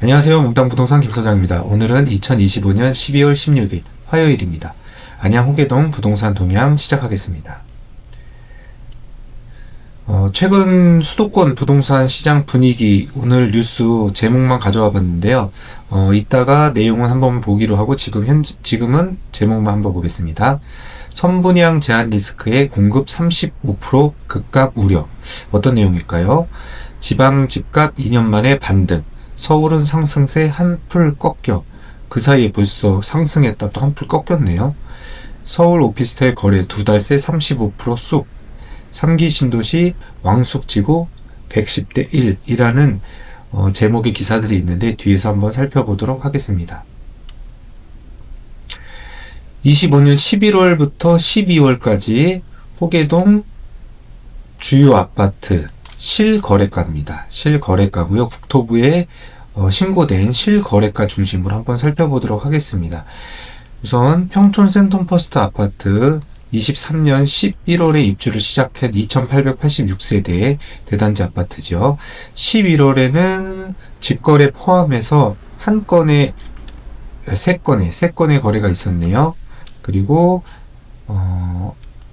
안녕하세요. 몽땅부동산 김서장입니다. 오늘은 2025년 12월 16일 화요일입니다. 안양 호계동 부동산 동향 시작하겠습니다. 최근 수도권 부동산 시장 분위기 오늘 뉴스 제목만 가져와 봤는데요. 이따가 내용은 한번 보기로 하고 지금은 제목만 한번 보겠습니다. 선분양 제한 리스크에 공급 35% 급락 우려. 어떤 내용일까요? 지방 집값 2년 만에 반등. 서울은 상승세 한풀 꺾여. 그 사이에 벌써 상승했다 또 한풀 꺾였네요. 서울 오피스텔 거래 두 달 새 35% 쑥. 3기 신도시 왕숙지구 110대 1이라는 제목의 기사들이 있는데 뒤에서 한번 살펴보도록 하겠습니다. 25년 11월부터 12월까지 호계동 주요 아파트 실거래가입니다. 실거래가고요. 국토부에 신고된 실거래가 중심으로 한번 살펴보도록 하겠습니다. 우선 평촌 센텀퍼스트 아파트 23년 11월에 입주를 시작한 2886세대의 대단지 아파트죠. 11월에는 직거래 포함해서 세 건의 거래가 있었네요. 그리고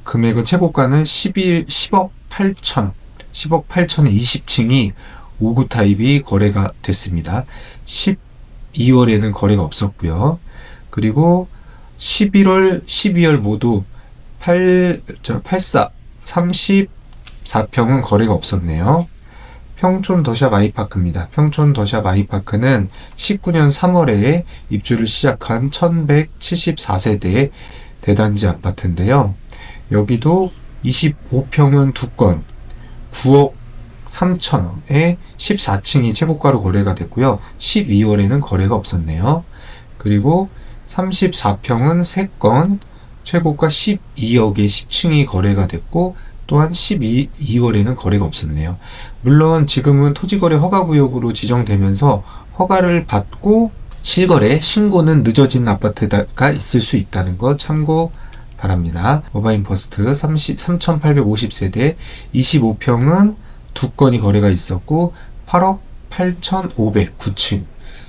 금액은 최고가는 10억 8천 10억 8천에 20층이 5구 타입이 거래가 됐습니다. 12월에는 거래가 없었고요. 그리고 11월, 12월 모두 34평은 거래가 없었네요. 평촌 더샵 아이파크입니다. 평촌 더샵 아이파크는 19년 3월에 입주를 시작한 1174세대의 대단지 아파트인데요. 여기도 25평은 2건 9억 3천에 14층이 최고가로 거래가 됐고요. 12월에는 거래가 없었네요. 그리고 34평은 3건 최고가 12억에 10층이 거래가 됐고 또한 12월에는 거래가 없었네요. 물론 지금은 토지거래 허가구역으로 지정되면서 허가를 받고 실거래 신고는 늦어진 아파트가 있을 수 있다는 거 참고 바랍니다. 어바인퍼스트 3850세대 25평은 2건이 거래가 있었고 8억 8,509층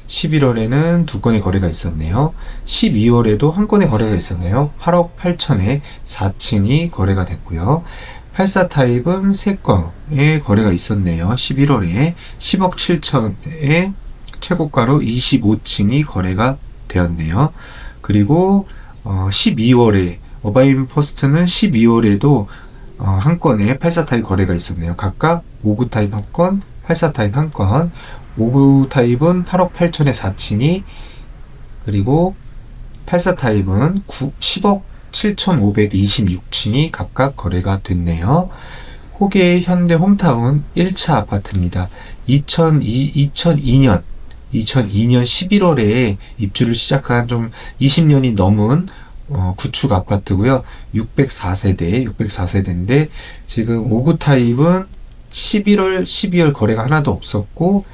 11월에는 2건의 거래가 있었네요. 12월에도 1건의 거래가 있었네요. 8억 8천에 4층이 거래가 됐고요. 84 타입은 3건의 거래가 있었네요. 11월에 10억 7천에 최고가로 25층이 거래가 되었네요. 그리고 12월에 어바인퍼스트는 12월에도 한 건의 84 타입 거래가 있었네요. 각각 5구 타입 1건, 84 타입 1건, 5구 타입은 8억 8천에 4층이, 그리고 84 타입은 10억 7,526층이 각각 거래가 됐네요. 호계 현대 홈타운 1차 아파트입니다. 2002년 11월에 입주를 시작한 좀 20년이 넘은 구축 아파트고요. 604세대인데 지금 5구 타입은 11월, 12월 거래가 하나도 없었고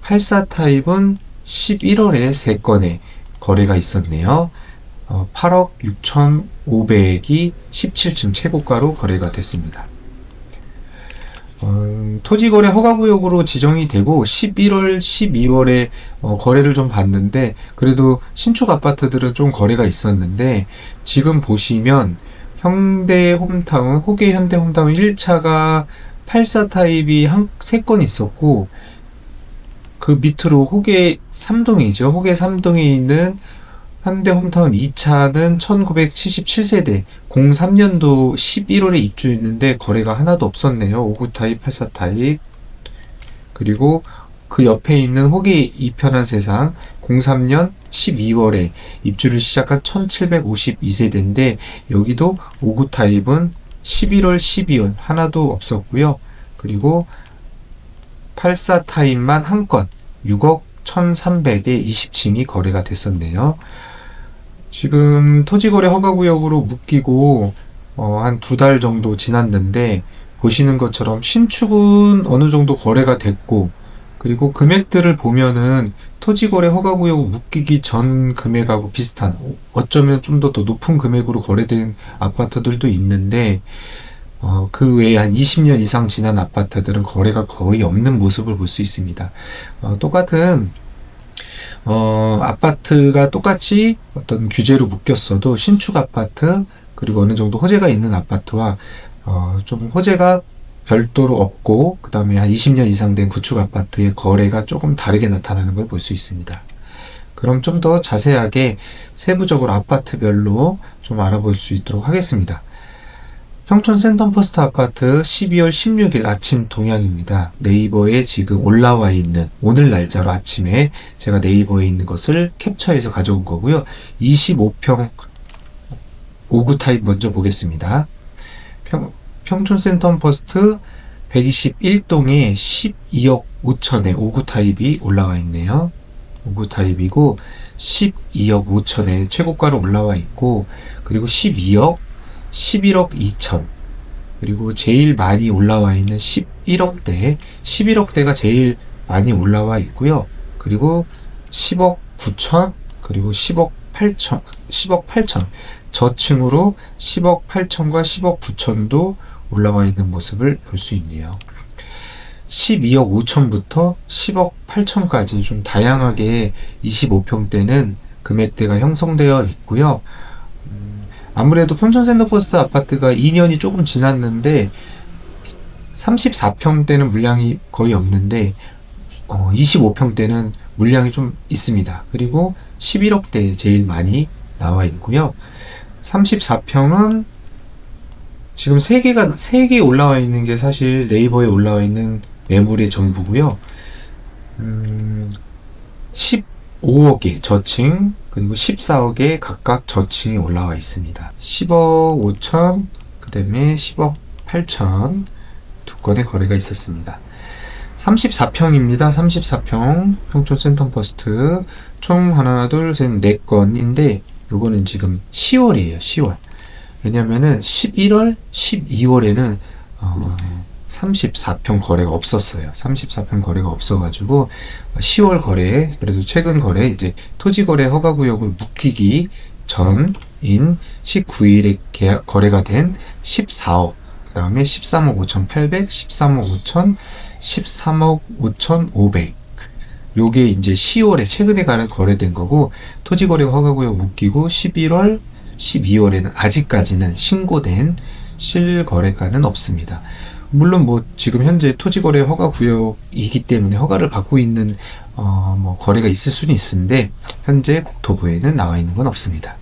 84 타입은 11월에 3건의 거래가 있었네요. 8억 6,500이 17층 최고가로 거래가 됐습니다. 토지거래 허가구역으로 지정이 되고 11월, 12월에 거래를 좀 봤는데 그래도 신축 아파트들은 좀 거래가 있었는데 지금 보시면 호계 현대 홈타운 1차가 84 타입이 3건 있었고 그 밑으로 호계 3동이죠. 호계 3동에 있는 현대 홈타운 2차는 1977세대 03년도 11월에 입주했는데 거래가 하나도 없었네요. 5구 타입, 84 타입. 그리고 그 옆에 있는 호계 2편한 세상 03년 12월에 입주를 시작한 1752세대인데 여기도 5구 타입은 11월, 12월 하나도 없었고요. 그리고 84 타입만 한 건 6억 1,300에 20층이 거래가 됐었네요. 지금 토지거래 허가구역으로 묶이고 한 2달 정도 지났는데 보시는 것처럼 신축은 어느 정도 거래가 됐고 그리고 금액들을 보면은 토지거래 허가구역 묶이기 전 금액하고 비슷한 어쩌면 좀 더 높은 금액으로 거래된 아파트들도 있는데 그 외에 한 20년 이상 지난 아파트들은 거래가 거의 없는 모습을 볼 수 있습니다. 똑같은 아파트가 똑같이 어떤 규제로 묶였어도 신축 아파트, 그리고 어느 정도 호재가 있는 아파트와 좀 호재가 별도로 없고, 그 다음에 한 20년 이상 된 구축 아파트의 거래가 조금 다르게 나타나는 걸 볼 수 있습니다. 그럼 좀 더 자세하게 세부적으로 아파트별로 좀 알아볼 수 있도록 하겠습니다. 평촌 센텀퍼스트 아파트 12월 16일 아침 동향입니다. 네이버에 지금 올라와 있는, 오늘 날짜로 아침에 제가 네이버에 있는 것을 캡처해서 가져온 거고요. 25평 5구 타입 먼저 보겠습니다. 평촌 센텀퍼스트 121동에 12억 5천에 5구 타입이 올라와 있네요. 5구 타입이고 12억 5천에 최고가로 올라와 있고, 그리고 12억, 11억 2천, 그리고 제일 많이 올라와 있는 11억대, 11억대가 제일 많이 올라와 있고요. 그리고 10억 9천, 그리고 10억 8천, 10억 8천, 저층으로 10억 8천과 10억 9천도 올라와 있는 모습을 볼 수 있네요. 12억 5천부터 10억 8천까지 좀 다양하게 25평대는 금액대가 형성되어 있고요. 아무래도 평촌 센터포스트 아파트가 2년이 조금 지났는데 34평대는 물량이 거의 없는데 25평대는 물량이 좀 있습니다. 그리고 11억대 제일 많이 나와 있고요. 34평은 지금 3개 올라와 있는 게 사실 네이버에 올라와 있는 매물의 전부고요. 15억의 저층, 그리고 14억에 각각 저층이 올라와 있습니다. 10억 5천, 그 다음에 10억 8천 두 건의 거래가 있었습니다. 34평입니다. 34평 평촌 센텀퍼스트 총 하나, 둘, 셋, 4건인데 요거는 지금 10월이에요. 10월. 왜냐면은 11월, 12월에는 34평 거래가 없었어요. 34평 거래가 없어가지고 10월 거래, 그래도 최근 거래, 이제 토지거래 허가구역을 묶이기 전인 19일에 거래가 된 14억, 그 다음에 13억 5,800, 13억 5천, 13억 5,500. 요게 이제 10월에 최근에 거래된 거고, 토지거래 허가구역 묶이고 11월, 12월에는 아직까지는 신고된 실거래가는 없습니다. 물론 뭐 지금 현재 토지거래 허가 구역이기 때문에 허가를 받고 있는 뭐 거래가 있을 수는 있는데 현재 국토부에는 나와 있는 건 없습니다.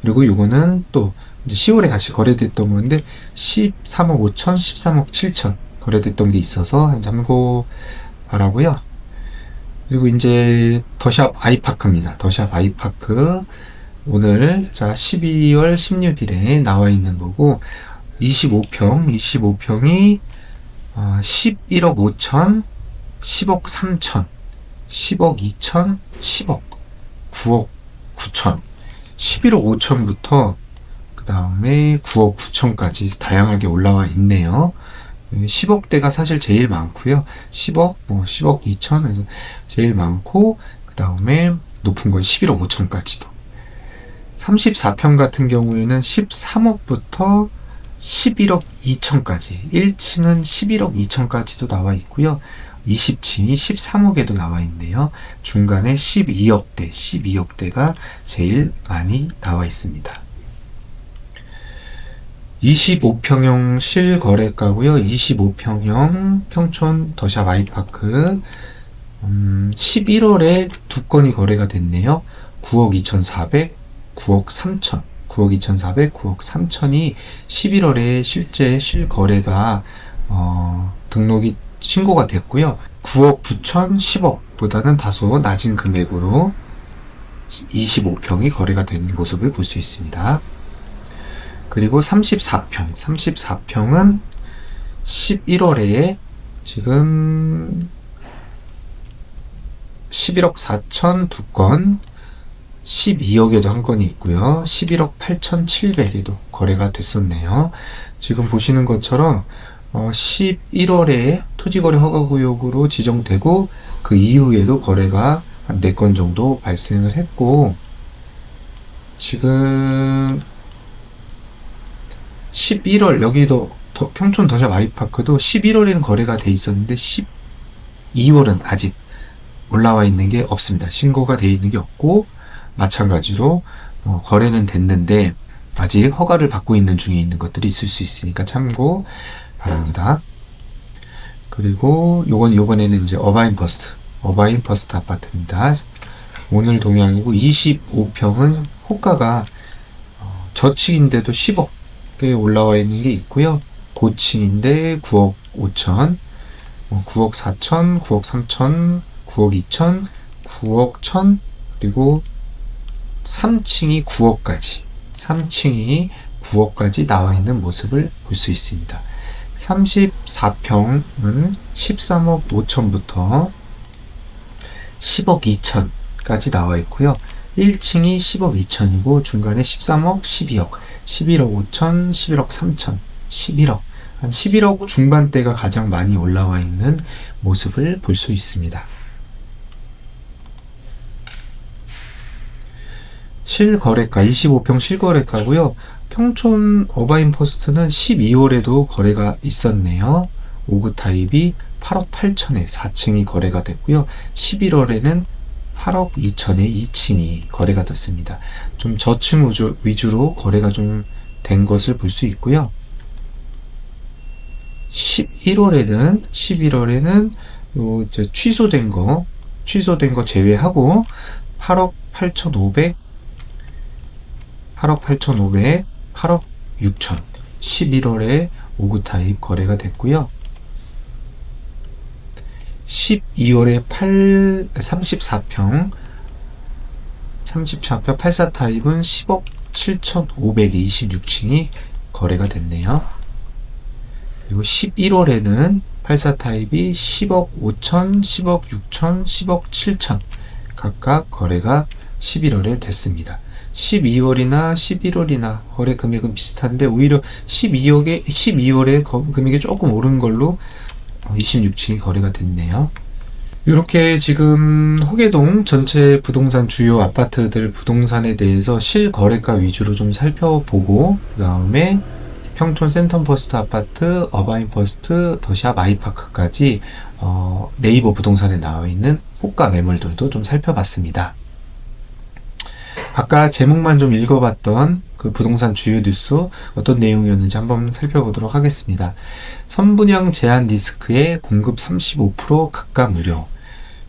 그리고 요거는 또 이제 10월에 같이 거래됐던 건데 13억 5천, 13억 7천 거래됐던 게 있어서 한 참고 바라고요. 그리고 이제 더샵 아이파크입니다. 더샵 아이파크 오늘 12월 16일에 나와 있는 거고 25평이 11억 5천, 10억 3천, 10억 2천, 10억, 9억 9천, 11억 5천부터 그 다음에 9억 9천까지 다양하게 올라와 있네요. 10억대가 사실 제일 많고요. 10억, 10억 2천에서 제일 많고, 그 다음에 높은 건 11억 5천까지도. 34평 같은 경우에는 13억부터 11억 2천까지, 1층은 11억 2천까지도 나와 있고요. 20층이 13억에도 나와 있네요. 중간에 12억대가 제일 많이 나와 있습니다. 25평형 실거래가고요. 25평형 평촌 더샵 아이파크 11월에 두 건이 거래가 됐네요. 9억 2,400, 9억 3천, 9억 2,400, 9억 3천이 11월에 실제 실거래가 등록이 신고가 됐고요. 9억 9천, 10억보다는 다소 낮은 금액으로 25평이 거래가 된 모습을 볼 수 있습니다. 그리고 34평은 11월에 지금 11억 4천 두 건, 12억에도 한 건이 있고요. 11억 8천 7백에도 거래가 됐었네요. 지금 보시는 것처럼 11월에 토지거래 허가구역으로 지정되고 그 이후에도 거래가 한 4건 정도 발생을 했고, 지금 11월 여기도 평촌 더샵 아이파크도 11월에는 거래가 돼 있었는데 12월은 아직 올라와 있는 게 없습니다. 신고가 돼 있는 게 없고, 마찬가지로 거래는 됐는데 아직 허가를 받고 있는 중에 있는 것들이 있을 수 있으니까 참고 바랍니다. 그리고 이번에는 이제 어바인 퍼스트 아파트입니다. 오늘 동향이고 25평은 호가가 저층인데도 10억에 올라와 있는 게 있고요. 고층인데 9억 5천, 9억 4천, 9억 3천, 9억 2천, 9억 1천, 그리고 3층이 9억까지 나와 있는 모습을 볼 수 있습니다. 34평은 13억 5천부터 10억 2천까지 나와 있고요. 1층이 10억 2천이고 중간에 13억, 12억, 11억 5천, 11억 3천, 11억, 한 11억 중반대가 가장 많이 올라와 있는 모습을 볼 수 있습니다. 실거래가 25평 실거래가고요. 평촌 어바인 퍼스트는 12월에도 거래가 있었네요. 5구 타입이 8억 8천에 4층이 거래가 됐고요. 11월에는 8억 2천에 2층이 거래가 됐습니다. 좀 저층 위주로 거래가 좀 된 것을 볼 수 있고요. 11월에는 이제 취소된 거 제외하고 8억 8,500, 8억 6천 11월에 5구 타입 거래가 됐고요. 12월에 34평 84 타입은 10억 7,526층이 거래가 됐네요. 그리고 11월에는 84 타입이 10억 5천, 10억 6천, 10억 7천 각각 거래가 11월에 됐습니다. 12월이나 11월이나 거래 금액은 비슷한데 오히려 12월에 금액이 조금 오른 걸로 26층이 거래가 됐네요. 이렇게 지금 호계동 전체 부동산 주요 아파트들 부동산에 대해서 실거래가 위주로 좀 살펴보고 그 다음에 평촌 센텀퍼스트 아파트, 어바인 퍼스트, 더샵 아이파크까지 네이버 부동산에 나와 있는 호가 매물들도 좀 살펴봤습니다. 아까 제목만 좀 읽어봤던 그 부동산 주요 뉴스 어떤 내용이었는지 한번 살펴보도록 하겠습니다. 선분양 제한 리스크에 공급 35% 각각 무료.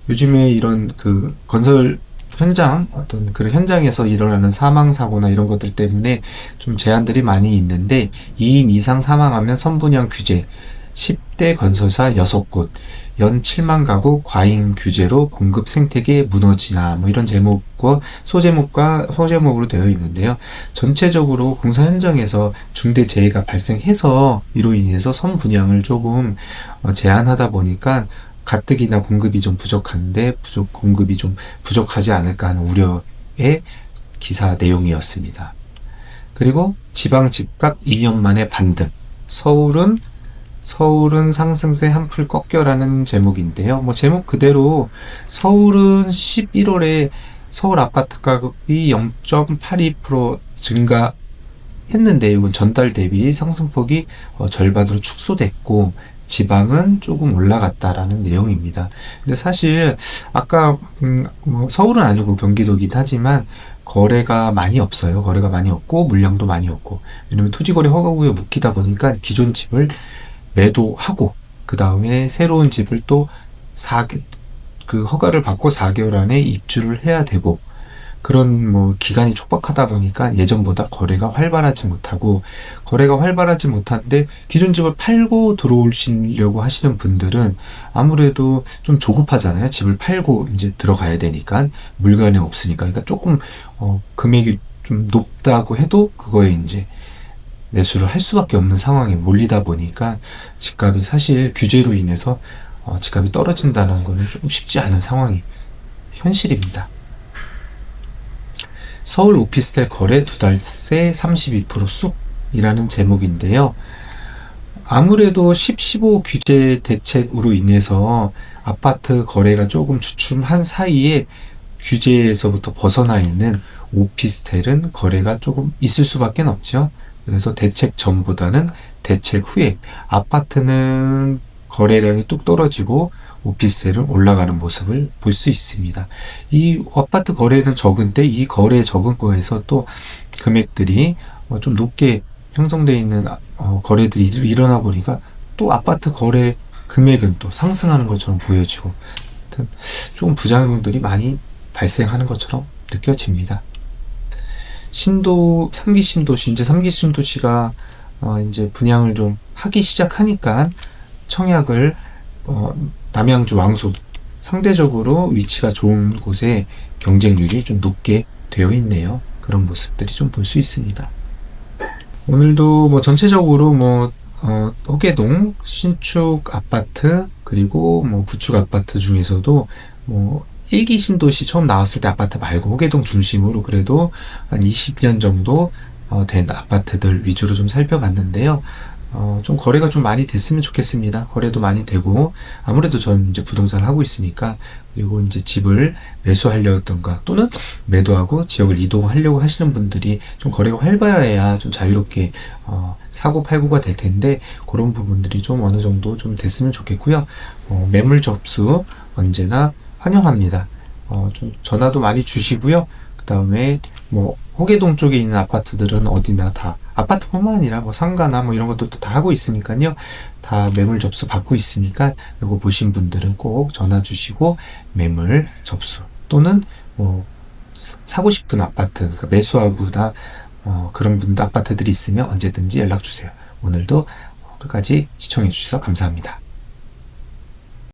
요즘에 이런 그 건설 현장, 어떤 그런 현장에서 일어나는 사망사고나 이런 것들 때문에 좀 제한들이 많이 있는데 2인 이상 사망하면 선분양 규제, 10대 건설사 6곳, 연 7만 가구 과잉 규제로 공급 생태계 무너지나 뭐 이런 제목과 소제목으로 되어 있는데요. 전체적으로 공사 현장에서 중대 재해가 발생해서 이로 인해서 선분양을 조금 제한하다 보니까 가뜩이나 공급이 좀 부족한데 공급이 좀 부족하지 않을까 하는 우려의 기사 내용이었습니다. 그리고 지방 집값 2년 만에 반등. 서울은 상승세 한풀 꺾여라는 제목인데요. 뭐 제목 그대로 서울은 11월에 서울 아파트 가격이 0.82% 증가했는데 이건 전달 대비 상승폭이 절반으로 축소됐고 지방은 조금 올라갔다라는 내용입니다. 근데 사실 아까 뭐 서울은 아니고 경기도긴 하지만 거래가 많이 없어요. 거래가 많이 없고 물량도 많이 없고 왜냐면 토지거래 허가구역에 묶이다 보니까 기존 집을 매도하고 그 다음에 새로운 집을 또 그 허가를 받고 4개월 안에 입주를 해야 되고 그런 뭐 기간이 촉박하다 보니까 예전보다 거래가 활발하지 못한데 기존 집을 팔고 들어오시려고 하시는 분들은 아무래도 좀 조급하잖아요. 집을 팔고 이제 들어가야 되니까 물건이 없으니까 그러니까 조금 금액이 좀 높다고 해도 그거에 이제 매수를 할 수밖에 없는 상황에 몰리다 보니까 집값이 사실 규제로 인해서 집값이 떨어진다는 거는 조금 쉽지 않은 상황이 현실입니다. 서울 오피스텔 거래 2달 새 32% 쑥이라는 제목인데요. 아무래도 10-15 규제 대책으로 인해서 아파트 거래가 조금 주춤한 사이에 규제에서부터 벗어나 있는 오피스텔은 거래가 조금 있을 수밖에 없죠. 그래서 대책 전보다는 대책 후에 아파트는 거래량이 뚝 떨어지고 오피스텔은 올라가는 모습을 볼 수 있습니다. 이 아파트 거래는 적은데 이 거래에 적은 거에서 또 금액들이 좀 높게 형성되어 있는 거래들이 일어나 보니까 또 아파트 거래 금액은 또 상승하는 것처럼 보여지고, 하여튼 조금 부작용들이 많이 발생하는 것처럼 느껴집니다. 3기 신도시, 이제 3기 신도시가 이제 분양을 좀 하기 시작하니까 청약을 남양주 왕소 상대적으로 위치가 좋은 곳에 경쟁률이 좀 높게 되어 있네요. 그런 모습들이 좀 볼 수 있습니다. 오늘도 뭐 전체적으로 호계동 신축 아파트 그리고 구축 아파트 중에서도 1기 신도시 처음 나왔을 때 아파트 말고 호계동 중심으로 그래도 한 20년 정도 된 아파트들 위주로 좀 살펴봤는데요. 좀 거래가 좀 많이 됐으면 좋겠습니다. 거래도 많이 되고, 아무래도 전 이제 부동산을 하고 있으니까, 그리고 이제 집을 매수하려던가 또는 매도하고 지역을 이동하려고 하시는 분들이 좀 거래가 활발해야 좀 자유롭게 사고 팔고가 될 텐데, 그런 부분들이 좀 어느 정도 좀 됐으면 좋겠고요. 매물 접수 언제나 환영합니다. 좀 전화도 많이 주시고요. 그 다음에 호계동 쪽에 있는 아파트들은 어디나 다 아파트뿐만 아니라 상가나 이런 것들도 다 하고 있으니까요. 다 매물 접수 받고 있으니까 이거 보신 분들은 꼭 전화 주시고 매물 접수 또는 사고 싶은 아파트, 그러니까 매수하고나 그런 분들 아파트들이 있으면 언제든지 연락 주세요. 오늘도 끝까지 시청해 주셔서 감사합니다.